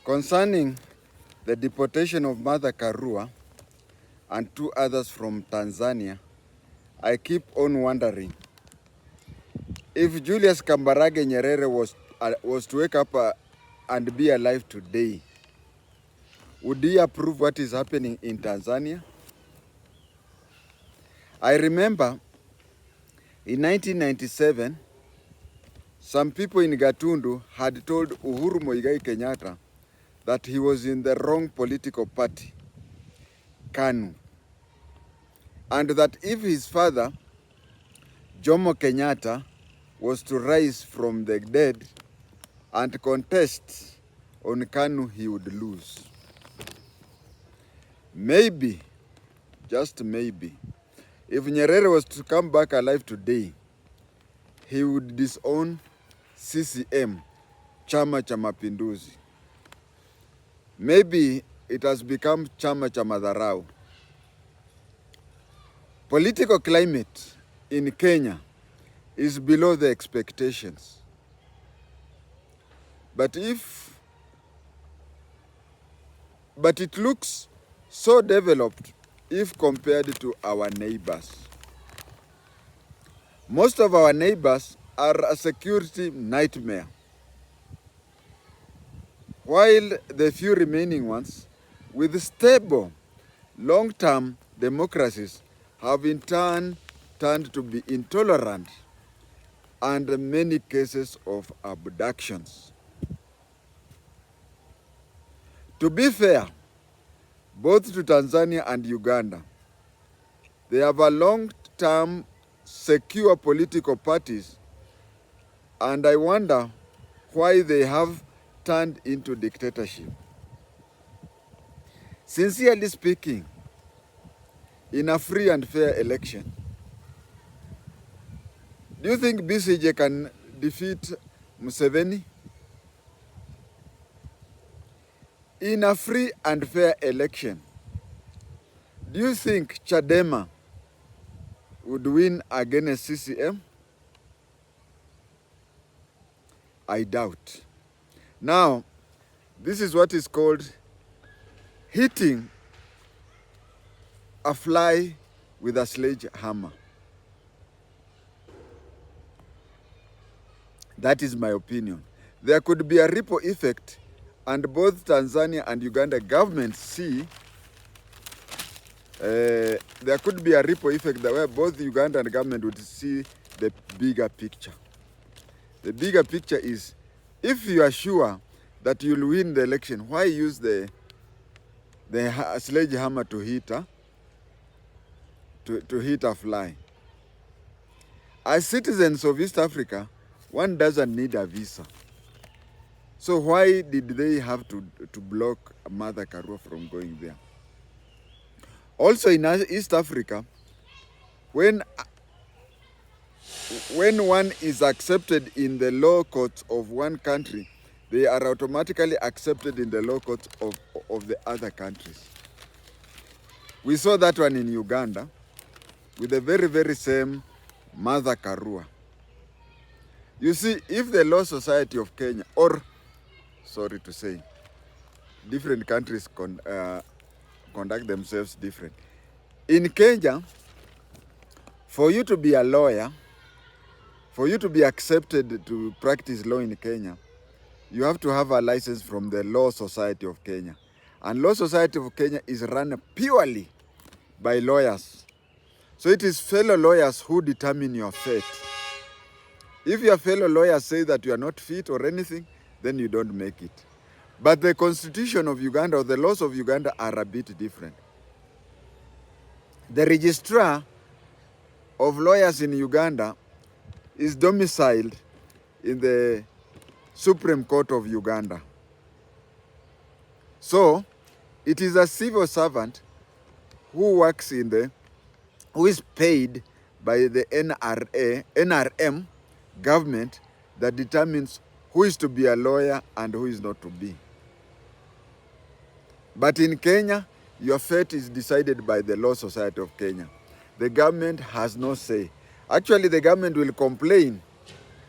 Concerning the deportation of MARTHA KARUA and 2 others from Tanzania, I keep on wondering, if Julius Kambarage Nyerere was to wake up and be alive today, would he approve what is happening in Tanzania? I remember in 1997, some people in Gatundu had told Uhuru Muigai Kenyatta that he was in the wrong political party, KANU, and that if his father, Jomo Kenyatta, was to rise from the dead and contest on KANU, he would lose. Maybe, just maybe, if Nyerere was to come back alive today, he would disown CCM, Chama cha Mapinduzi. Maybe it has become Chama cha Madharau. Political climate in Kenya is below the expectations. But it looks so developed if compared to our neighbors. Most of our neighbors are a security nightmare, while the few remaining ones with stable long-term democracies have in turn turned to be intolerant and many cases of abductions. To be fair, both to Tanzania and Uganda, they have a long-term secure political parties, and I wonder why they have turned into dictatorship. Sincerely speaking, in a free and fair election, do you think BCJ can defeat Museveni? In a free and fair election, do you think Chadema would win against CCM? I doubt. Now, this is what is called hitting a fly with a sledgehammer. That is my opinion. There could be a ripple effect, and both Tanzania and Uganda governments see there could be a ripple effect where both the Ugandan government would see the bigger picture. The bigger picture is, if you are sure that you'll win the election, why use the sledgehammer to hit a fly? As citizens of East Africa, one doesn't need a visa. So why did they have to block MARTHA KARUA from going there? Also in East Africa, when one is accepted in the law courts of one country, they are automatically accepted in the law courts of the other countries. We saw that one in Uganda with the very, very same MARTHA KARUA. You see, if the Law Society of Kenya, or, sorry to say, different countries conduct themselves different. In Kenya, for you to be a lawyer, for you to be accepted to practice law in Kenya, you have to have a license from the Law Society of Kenya. And Law Society of Kenya is run purely by lawyers. So it is fellow lawyers who determine your fate. If your fellow lawyers say that you are not fit or anything, then you don't make it. But the constitution of Uganda or the laws of Uganda are a bit different. The registrar of lawyers in Uganda is domiciled in the Supreme Court of Uganda. So, it is a civil servant who is paid by the NRM government that determines who is to be a lawyer and who is not to be. But in Kenya, your fate is decided by the Law Society of Kenya. The government has no say. Actually, the government will complain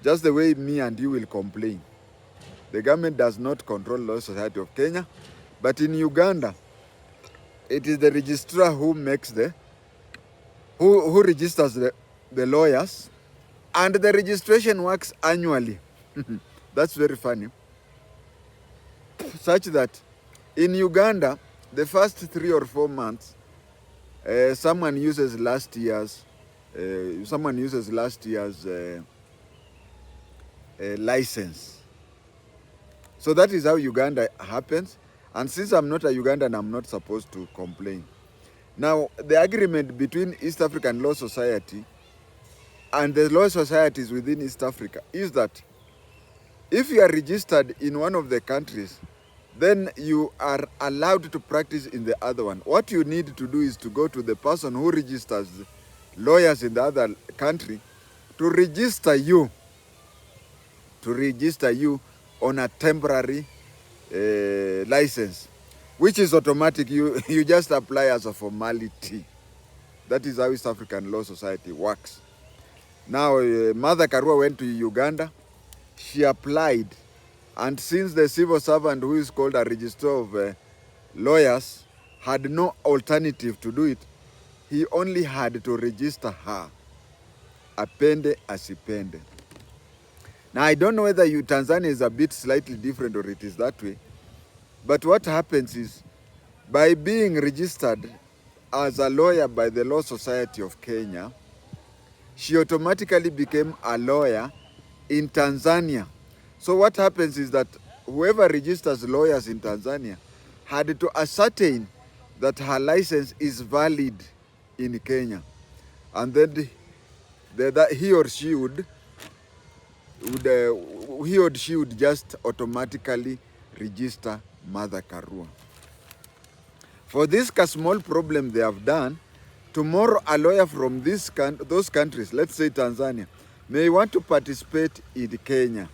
just the way me and you will complain. The government does not control Law Society of Kenya, but in Uganda, it is the registrar who makes who registers the lawyers, and the registration works annually. That's very funny. Such that in Uganda, the first 3 or 4 months, someone uses last year's license. So that is how Uganda happens. And since I'm not a Ugandan, I'm not supposed to complain. Now, the agreement between East African Law Society and the law societies within East Africa is that if you are registered in one of the countries, then you are allowed to practice in the other one. What you need to do is to go to the person who registers lawyers in the other country to register you on a temporary license, which is automatic. You just apply as a formality. That is how East African Law Society works. Now, MARTHA Karua went to Uganda. She applied, and since the civil servant, who is called a registrar of lawyers, had no alternative to do it, he only had to register her, apende asipende. Now, I don't know whether Tanzania is a bit slightly different or it is that way, but what happens is, by being registered as a lawyer by the Law Society of Kenya, she automatically became a lawyer in Tanzania. So what happens is that whoever registers lawyers in Tanzania had to ascertain that her license is valid in Kenya, and then he or she would just automatically register MARTHA Karua. For this small problem they have done, tomorrow a lawyer from those countries, let's say Tanzania, may want to participate in Kenya.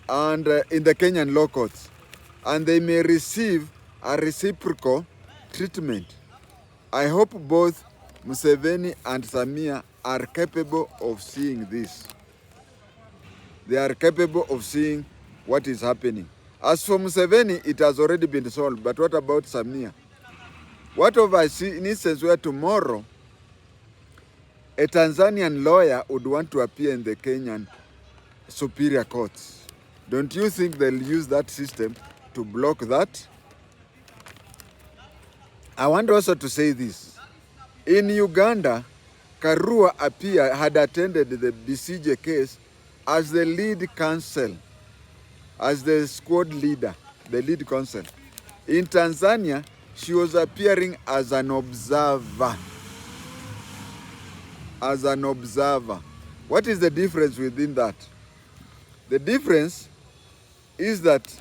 And in the Kenyan law courts, and they may receive a reciprocal treatment. I hope both Museveni and Samia are capable of seeing this. They are capable of seeing what is happening. As for Museveni, it has already been solved, but what about Samia? What if I see an instance where tomorrow a Tanzanian lawyer would want to appear in the Kenyan superior courts? Don't you think they'll use that system to block that? I want also to say this. In Uganda, Karua had attended the BCJ case as the lead counsel, as the squad leader, the lead counsel. In Tanzania, she was appearing as an observer. What is the difference within that? The difference is that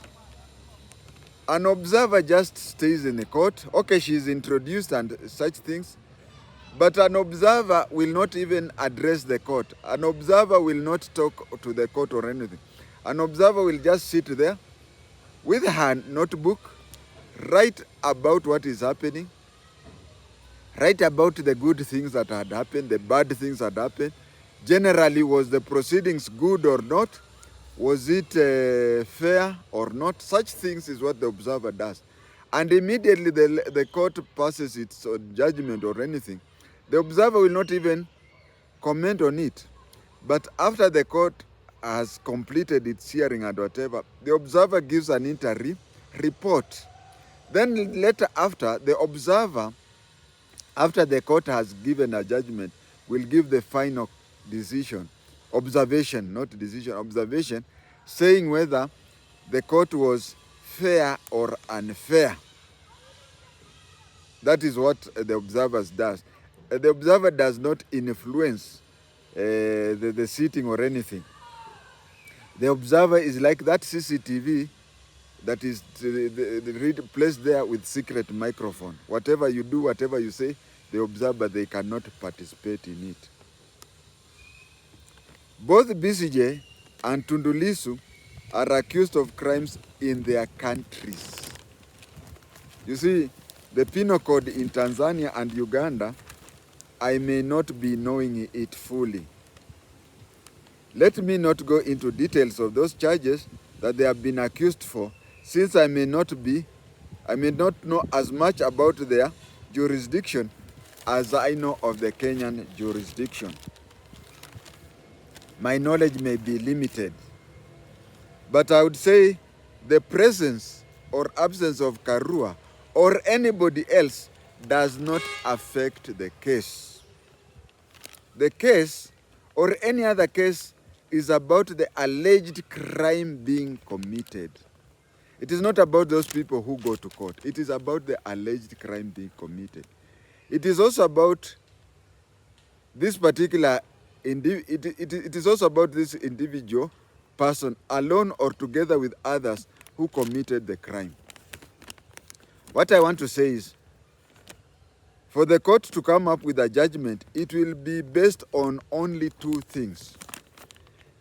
an observer just stays in the court. Okay, she's introduced and such things, but an observer will not even address the court. An observer will not talk to the court or anything. An observer will just sit there with her notebook, write about what is happening, write about the good things that had happened, the bad things that happened. Generally, was the proceedings good or not? Was it fair or not? Such things is what the observer does. And immediately the court passes its judgment or anything, the observer will not even comment on it. But after the court has completed its hearing and whatever, the observer gives an interim report. Then later after, the observer, after the court has given a judgment, will give the final decision. Observation, not decision, observation, saying whether the court was fair or unfair. That is what the observer does. The observer does not influence the sitting or anything. The observer is like that CCTV that is placed there with secret microphone. Whatever you do, whatever you say, the observer, they cannot participate in it. Both BCJ and Tundu Lissu are accused of crimes in their countries. You see, the penal code in Tanzania and Uganda, I may not be knowing it fully. Let me not go into details of those charges that they have been accused for, since I may not know as much about their jurisdiction as I know of the Kenyan jurisdiction. My knowledge may be limited, but I would say the presence or absence of Karua or anybody else does not affect the case. The case or any other case is about the alleged crime being committed. It is not about those people who go to court. It is about the alleged crime being committed. It is also about this particular, it is also about this individual person alone or together with others who committed the crime. What I want to say is, for the court to come up with a judgment, it will be based on only two things: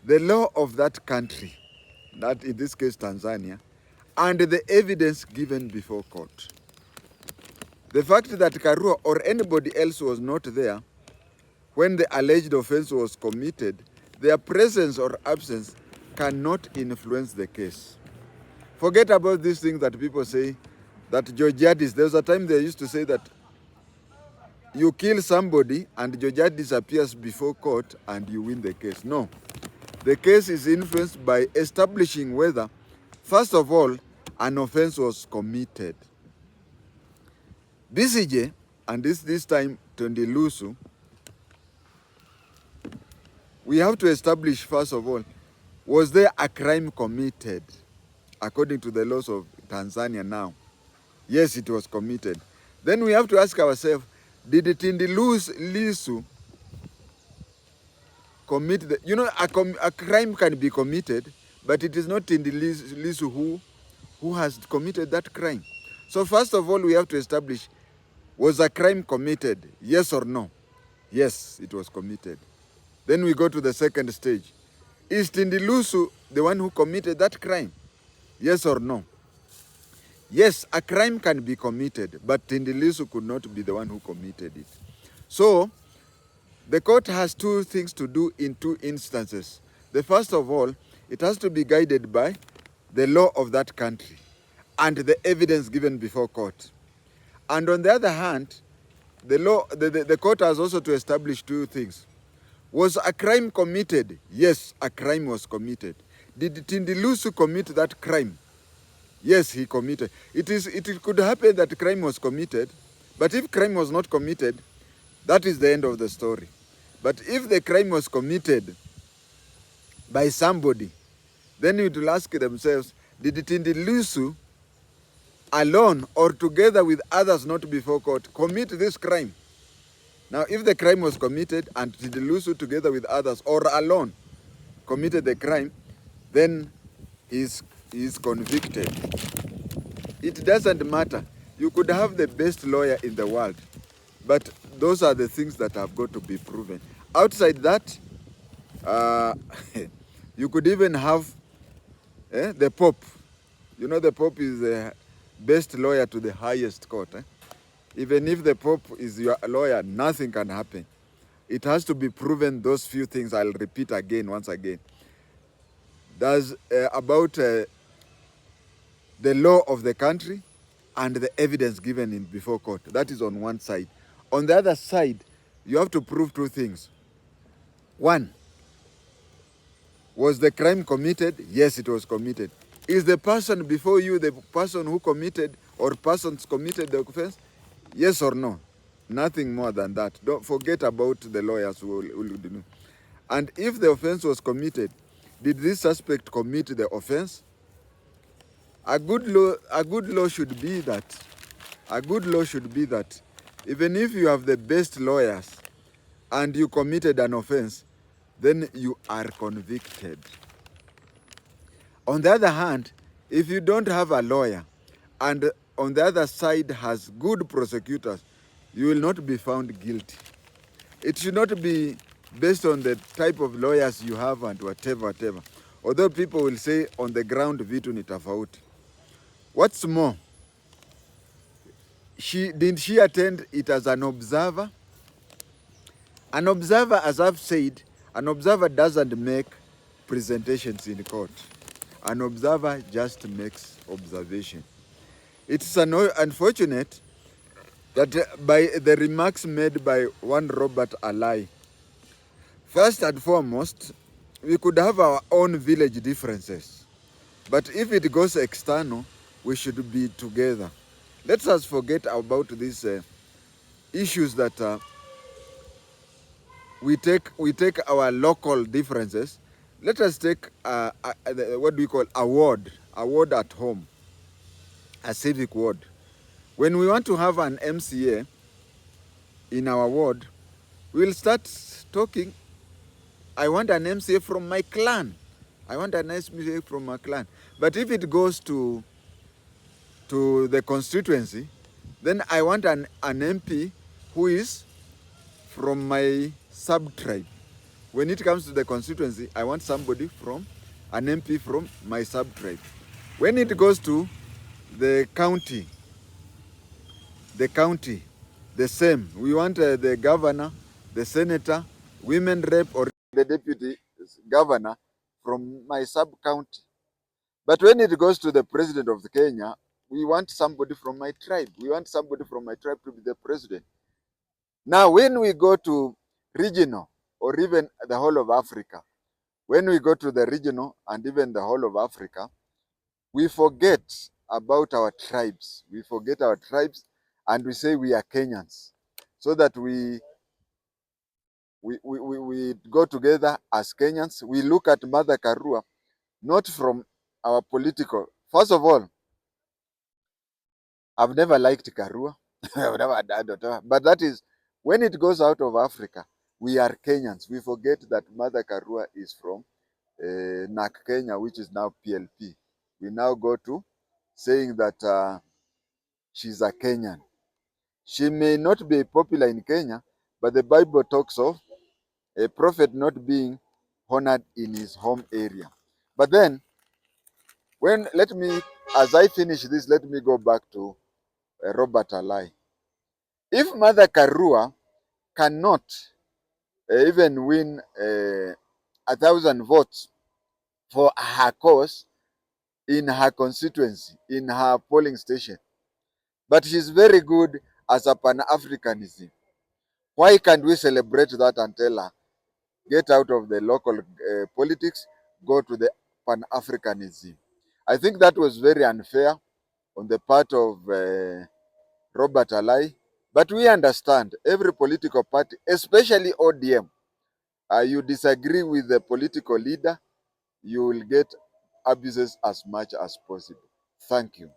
the law of that country, that in this case Tanzania, and the evidence given before court. The fact that Karua or anybody else was not there when the alleged offense was committed, their presence or absence cannot influence the case. Forget about these things that people say, that judges, there was a time they used to say that you kill somebody and judge disappears before court and you win the case. No. The case is influenced by establishing whether, first of all, an offense was committed. BCJ, and this time Tundilusu, we have to establish, first of all, was there a crime committed according to the laws of Tanzania now? Yes, it was committed. Then we have to ask ourselves, did Tundilusu commit the, you know, a crime can be committed, but it is not Tundilusu who has committed that crime. So first of all, we have to establish, was a crime committed? Yes or no? Yes, it was committed. Then we go to the second stage. Is Tundilusu the one who committed that crime? Yes or no? Yes, a crime can be committed, but Tundilusu could not be the one who committed it. So, the court has two things to do in two instances. The first of all, it has to be guided by the law of that country and the evidence given before court. And on the other hand, the court has also to establish two things. Was a crime committed? Yes, a crime was committed. Did Tundilusu commit that crime? Yes, he committed. It could happen that crime was committed, but if crime was not committed, that is the end of the story. But if the crime was committed by somebody, then you will ask themselves, did Tundilusu alone or together with others not before court commit this crime? Now, if the crime was committed and Tundilusu together with others or alone committed the crime, then he is convicted. It doesn't matter. You could have the best lawyer in the world, but those are the things that have got to be proven. Outside that, you could even have the Pope. You know, the Pope is the best lawyer to the highest court. Even if the Pope is your lawyer, nothing can happen. It has to be proven, those few things. I'll repeat again, once again. That's about the law of the country and the evidence given before court. That is on one side. On the other side, you have to prove two things. One, was the crime committed? Yes, it was committed. Is the person before you the person who committed or persons committed the offense? Yes or no? Nothing more than that. Don't forget about the lawyers who will do. And if the offense was committed, did this suspect commit the offense? A good law should be that. A good law should be that even if you have the best lawyers and you committed an offense, then you are convicted. On the other hand, if you don't have a lawyer and on the other side has good prosecutors, you will not be found guilty. It should not be based on the type of lawyers you have and whatever. Although people will say on the ground vitu ni tofauti. What's more, did she attend it as an observer? An observer, as I've said, an observer doesn't make representations in court. An observer just makes observation. It's unfortunate that by the remarks made by one Robert Alai, first and foremost, we could have our own village differences. But if it goes external, we should be together. Let us forget about these issues that we take our local differences. Let us take what do we call award at home, a civic ward. When we want to have an MCA in our ward, we'll start talking. I want an MCA from my clan. I want an MCA from my clan. But if it goes to the constituency, then I want an MP who is from my sub-tribe. When it comes to the constituency, I want somebody from, an MP from my sub-tribe. When it goes to the county, the same. We want the governor, the senator, women rep, or the deputy governor from my sub-county. But when it goes to the president of Kenya, we want somebody from my tribe. We want somebody from my tribe to be the president. Now, when we go to regional or even the whole of Africa, when we go to the regional and even the whole of Africa, we forget about our tribes. We forget our tribes and we say we are Kenyans. So that we go together as Kenyans. We look at MARTHA Karua, not from our political. First of all, I've never liked Karua. I've never done whatever. But that is, when it goes out of Africa, we are Kenyans. We forget that MARTHA Karua is from NAK Kenya, which is now PLP. We now go to saying that she's a Kenyan. She may not be popular in Kenya, but the Bible talks of a prophet not being honored in his home area. But then, as I finish this, let me go back to Robert Alai. If MARTHA Karua cannot even win 1,000 votes for her cause in her constituency, in her polling station, but she's very good as a Pan-Africanism, why can't we celebrate that and tell her, get out of the local politics, go to the Pan-Africanism? I think that was very unfair on the part of Robert Alai, but we understand every political party, especially ODM, you disagree with the political leader, you will get abuses as much as possible. Thank you.